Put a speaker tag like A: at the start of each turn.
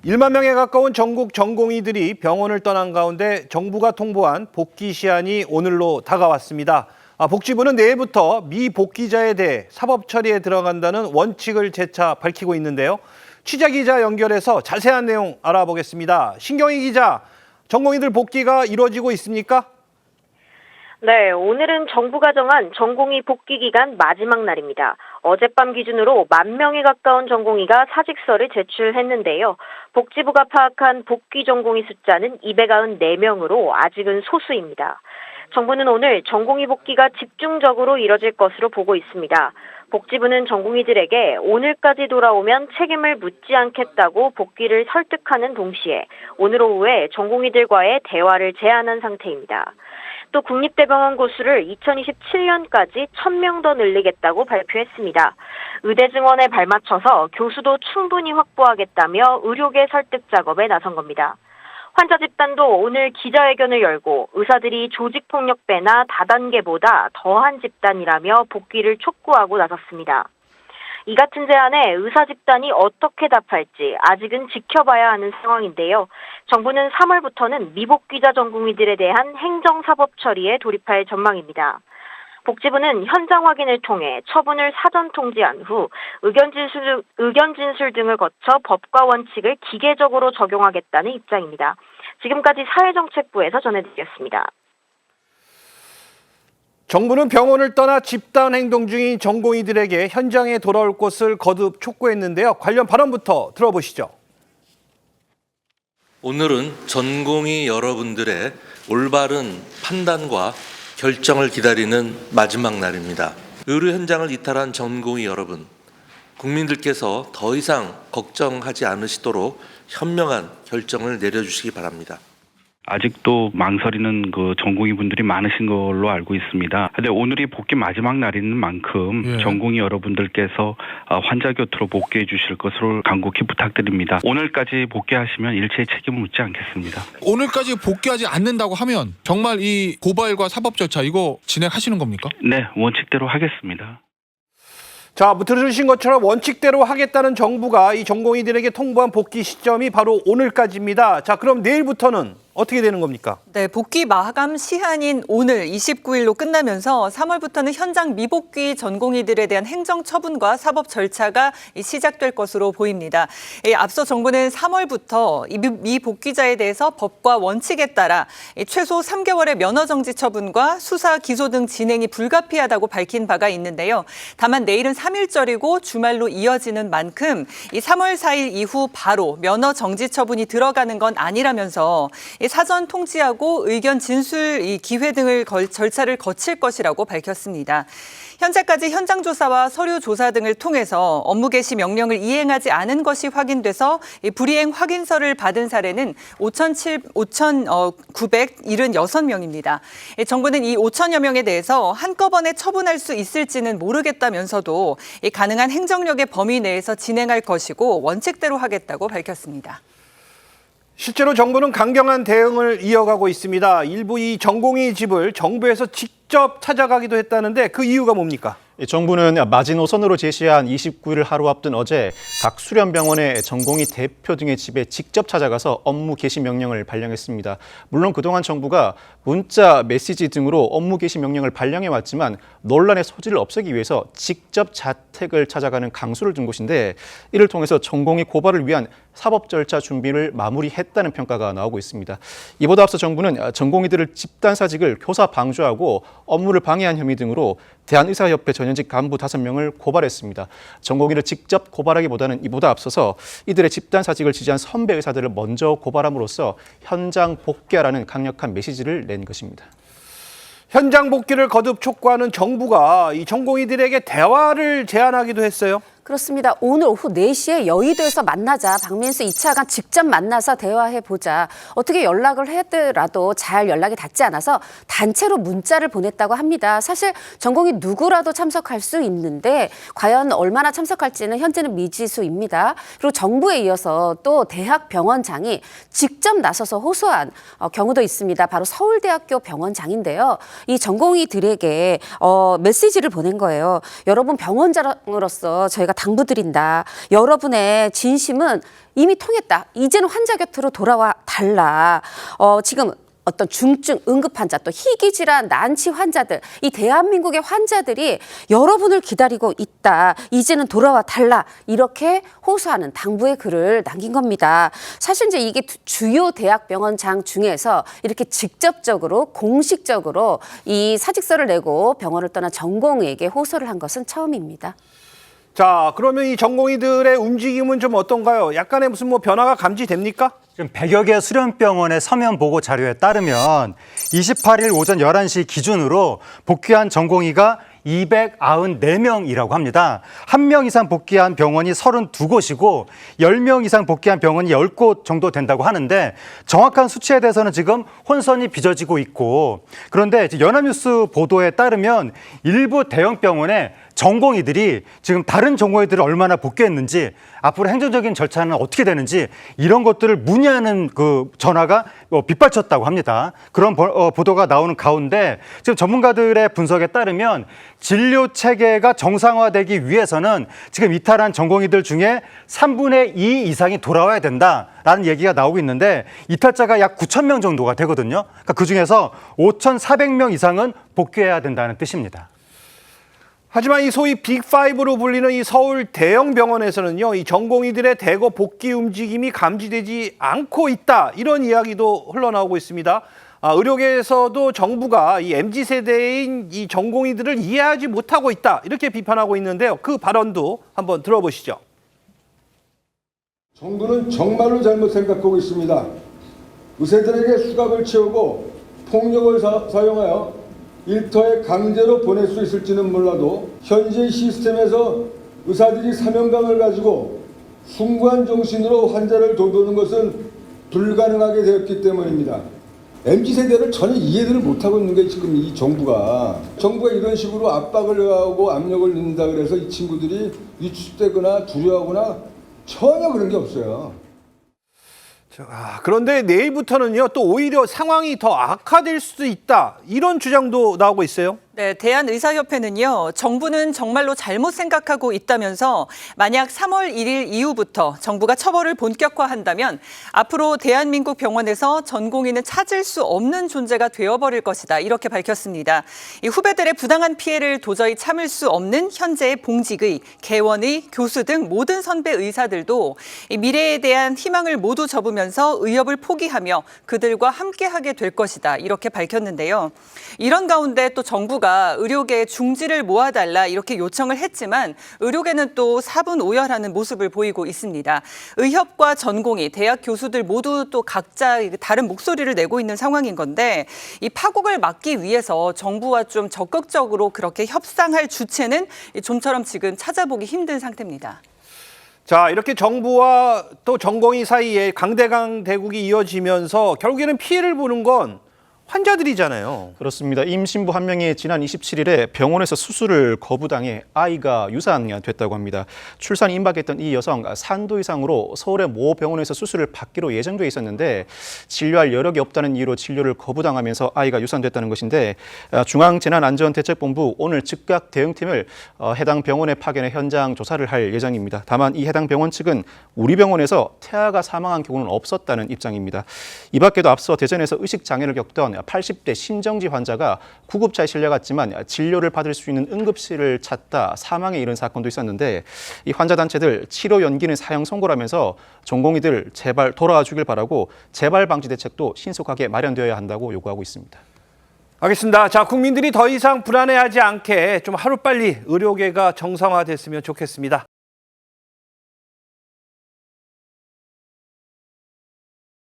A: 1만 명에 가까운 전국 전공의들이 병원을 떠난 가운데 정부가 통보한 복귀 시한이 오늘로 다가왔습니다. 복지부는 내일부터 미복귀자에 대해 사법 처리에 들어간다는 원칙을 재차 밝히고 있는데요. 취재 기자 연결해서 자세한 내용 알아보겠습니다. 신경희 기자, 전공의들 복귀가 이루어지고 있습니까?
B: 네, 오늘은 정부가 정한 전공의 복귀 기간 마지막 날입니다. 어젯밤 기준으로 10,000명에 가까운 전공의가 사직서를 제출했는데요. 복지부가 파악한 복귀 전공의 숫자는 294명으로 아직은 소수입니다. 정부는 오늘 전공의 복귀가 집중적으로 이뤄질 것으로 보고 있습니다. 복지부는 전공의들에게 오늘까지 돌아오면 책임을 묻지 않겠다고 복귀를 설득하는 동시에 오늘 오후에 전공의들과의 대화를 제안한 상태입니다. 또 국립대병원 고수를 2027년까지 1,000명 더 늘리겠다고 발표했습니다. 의대 증원에 발맞춰서 교수도 충분히 확보하겠다며 의료계 설득 작업에 나선 겁니다. 환자 집단도 오늘 기자회견을 열고 의사들이 조직폭력배나 다단계보다 더한 집단이라며 복귀를 촉구하고 나섰습니다. 이 같은 제안에 의사 집단이 어떻게 답할지 아직은 지켜봐야 하는 상황인데요. 정부는 3월부터는 미복귀자 전공의들에 대한 행정사법 처리에 돌입할 전망입니다. 복지부는 현장 확인을 통해 처분을 사전 통지한 후 의견 진술 등을 거쳐 법과 원칙을 기계적으로 적용하겠다는 입장입니다. 지금까지 사회정책부에서 전해드렸습니다.
A: 정부는 병원을 떠나 집단 행동 중인 전공의들에게 현장에 돌아올 것을 거듭 촉구했는데요. 관련 발언부터 들어보시죠.
C: 오늘은 전공의 여러분들의 올바른 판단과 결정을 기다리는 마지막 날입니다. 의료 현장을 이탈한 전공의 여러분, 국민들께서 더 이상 걱정하지 않으시도록 현명한 결정을 내려주시기 바랍니다.
D: 아직도 망설이는 전공의 분들이 많으신 걸로 알고 있습니다. 근데 오늘이 복귀 마지막 날인 만큼 전공의 여러분들께서 환자 곁으로 복귀해 주실 것을 간곡히 부탁드립니다. 오늘까지 복귀하시면 일체의 책임을 묻지 않겠습니다.
E: 오늘까지 복귀하지 않는다고 하면 정말 이 고발과 사법 절차 이거 진행하시는 겁니까?
D: 네, 원칙대로 하겠습니다.
A: 자, 들으신 것처럼 원칙대로 하겠다는 정부가 이 전공의들에게 통보한 복귀 시점이 바로 오늘까지입니다. 자, 그럼 내일부터는 어떻게 되는 겁니까?
F: 네, 복귀 마감 시한인 오늘 29일로 끝나면서 3월부터는 현장 미복귀 전공의들에 대한 행정 처분과 사법 절차가 시작될 것으로 보입니다. 앞서 정부는 3월부터 미복귀자에 대해서 법과 원칙에 따라 최소 3개월의 면허 정지 처분과 수사, 기소 등 진행이 불가피하다고 밝힌 바가 있는데요. 다만 내일은 3일절이고 주말로 이어지는 만큼 이 3월 4일 이후 바로 면허 정지 처분이 들어가는 건 아니라면서 사전 통지하고 의견 진술 기회 등을 절차를 거칠 것이라고 밝혔습니다. 현재까지 현장 조사와 서류 조사 등을 통해서 업무 개시 명령을 이행하지 않은 것이 확인돼서 불이행 확인서를 받은 사례는 5,976명입니다. 정부는 이 5천여 명에 대해서 한꺼번에 처분할 수 있을지는 모르겠다면서도 가능한 행정력의 범위 내에서 진행할 것이고 원칙대로 하겠다고 밝혔습니다.
A: 실제로 정부는 강경한 대응을 이어가고 있습니다. 일부 이 전공의 집을 정부에서 직접 찾아가기도 했다는데 그 이유가 뭡니까?
G: 정부는 마지노선으로 제시한 29일을 하루 앞둔 어제 각 수련병원의 전공의 대표 등의 집에 직접 찾아가서 업무 개시 명령을 발령했습니다. 물론 그동안 정부가 문자, 메시지 등으로 업무 개시 명령을 발령해왔지만 논란의 소지를 없애기 위해서 직접 자택을 찾아가는 강수를 둔 곳인데 이를 통해서 전공의 고발을 위한 사법 절차 준비를 마무리했다는 평가가 나오고 있습니다. 이보다 앞서 정부는 전공의들을 집단사직을 교사 방조하고 업무를 방해한 혐의 등으로 대한의사협회 전현직 간부 5명을 고발했습니다. 전공의를 직접 고발하기보다는 이보다 앞서서 이들의 집단사직을 지지한 선배 의사들을 먼저 고발함으로써 현장 복귀하라는 강력한 메시지를 낸 것입니다.
A: 현장 복귀를 거듭 촉구하는 정부가 이 전공의들에게 대화를 제안하기도 했어요.
H: 그렇습니다. 오늘 오후 4시에 여의도에서 만나자. 박민수 2차관 직접 만나서 대화해보자. 어떻게 연락을 하더라도 잘 연락이 닿지 않아서 단체로 문자를 보냈다고 합니다. 사실 전공의 누구라도 참석할 수 있는데 과연 얼마나 참석할지는 현재는 미지수입니다. 그리고 정부에 이어서 또 대학 병원장이 직접 나서서 호소한 경우도 있습니다. 바로 서울대학교 병원장인데요. 이 전공의들에게 메시지를 보낸 거예요. 여러분 병원장으로서 저희가 제가 당부드린다. 여러분의 진심은 이미 통했다. 이제는 환자 곁으로 돌아와 달라. 지금 어떤 중증 응급 환자 또 희귀 질환 난치 환자들 이 대한민국의 환자들이 여러분을 기다리고 있다. 이제는 돌아와 달라. 이렇게 호소하는 당부의 글을 남긴 겁니다. 사실 이제 이게 주요 대학병원장 중에서 이렇게 직접적으로 공식적으로 이 사직서를 내고 병원을 떠난 전공의에게 호소를 한 것은 처음입니다.
A: 자, 그러면 이 전공의들의 움직임은 좀 어떤가요? 약간의 무슨 변화가 감지됩니까?
I: 지금 100여 개 수련병원의 서면 보고 자료에 따르면 28일 오전 11시 기준으로 복귀한 전공의가 294명이라고 합니다. 1명 이상 복귀한 병원이 32곳이고 10명 이상 복귀한 병원이 10곳 정도 된다고 하는데 정확한 수치에 대해서는 지금 혼선이 빚어지고 있고 그런데 연합뉴스 보도에 따르면 일부 대형 병원에 전공의들이 지금 다른 전공의들을 얼마나 복귀했는지 앞으로 행정적인 절차는 어떻게 되는지 이런 것들을 문의하는 그 전화가 빗발쳤다고 합니다. 그런 보도가 나오는 가운데 지금 전문가들의 분석에 따르면 진료 체계가 정상화되기 위해서는 지금 이탈한 전공의들 중에 3분의 2 이상이 돌아와야 된다라는 얘기가 나오고 있는데 이탈자가 약 9,000명 정도가 되거든요. 그러니까 그중에서 5,400명 이상은 복귀해야 된다는 뜻입니다.
A: 하지만 이 소위 빅5로 불리는 이 서울 대형 병원에서는요, 이 전공의들의 대거 복귀 움직임이 감지되지 않고 있다. 이런 이야기도 흘러나오고 있습니다. 의료계에서도 정부가 이 MZ세대인 이 전공의들을 이해하지 못하고 있다. 이렇게 비판하고 있는데요. 그 발언도 한번 들어보시죠.
J: 정부는 정말로 잘못 생각하고 있습니다. 의사들에게 수갑을 채우고 폭력을 사용하여 일터에 강제로 보낼 수 있을지는 몰라도 현재 시스템에서 의사들이 사명감을 가지고 숭고한 정신으로 환자를 돌보는 것은 불가능하게 되었기 때문입니다. MZ세대를 전혀 이해를 못하고 있는 게 지금 이 정부가 이런 식으로 압박을 하고 압력을 넣는다 그래서 이 친구들이 위축되거나 두려워하거나 전혀 그런 게 없어요.
A: 그런데 내일부터는요, 또 오히려 상황이 더 악화될 수도 있다. 이런 주장도 나오고 있어요.
F: 네, 대한의사협회는요, 정부는 정말로 잘못 생각하고 있다면서 만약 3월 1일 이후부터 정부가 처벌을 본격화한다면 앞으로 대한민국 병원에서 전공의는 찾을 수 없는 존재가 되어버릴 것이다. 이렇게 밝혔습니다. 이 후배들의 부당한 피해를 도저히 참을 수 없는 현재의 봉직의, 개원의, 교수 등 모든 선배 의사들도 이 미래에 대한 희망을 모두 접으면서 의협을 포기하며 그들과 함께하게 될 것이다. 이렇게 밝혔는데요. 이런 가운데 또 정부가 의료계의 중지를 모아달라 이렇게 요청을 했지만 의료계는 또 사분오열하는 모습을 보이고 있습니다. 의협과 전공의, 대학 교수들 모두 또 각자 다른 목소리를 내고 있는 상황인 건데 이 파국을 막기 위해서 정부와 좀 적극적으로 그렇게 협상할 주체는 좀처럼 지금 찾아보기 힘든 상태입니다.
A: 자, 이렇게 정부와 또 전공의 사이에 강대강 대국이 이어지면서 결국에는 피해를 보는 건 환자들이잖아요.
G: 그렇습니다. 임 신부 한 명이 지난 27일에 병원에서 수술을 거부당해 아이가 유산됐다고 합니다. 출산 임박했던 이 여성 산도 이상으로 서울의 모 병원에서 수술을 받기로 예정돼 있었는데 진료할 여력이 없다는 이유로 진료를 거부당하면서 아이가 유산됐다는 것인데 중앙재난안전대책본부 오늘 즉각 대응팀을 해당 병원에 파견해 현장 조사를 할 예정입니다. 다만 이 해당 병원 측은 우리 병원에서 태아가 사망한 경우는 없었다는 입장입니다. 이 밖에도 앞서 대전에서 의식장애를 겪던 80대 신정지 환자가 구급차에 실려갔지만 진료를 받을 수 있는 응급실을 찾다 사망에 이른 사건도 있었는데 이 환자 단체들 치료 연기는 사형 선고라면서 전공의들 제발 돌아와 주길 바라고 재발 방지 대책도 신속하게 마련되어야 한다고 요구하고 있습니다.
A: 알겠습니다. 자, 국민들이 더 이상 불안해하지 않게 좀 하루빨리 의료계가 정상화됐으면 좋겠습니다.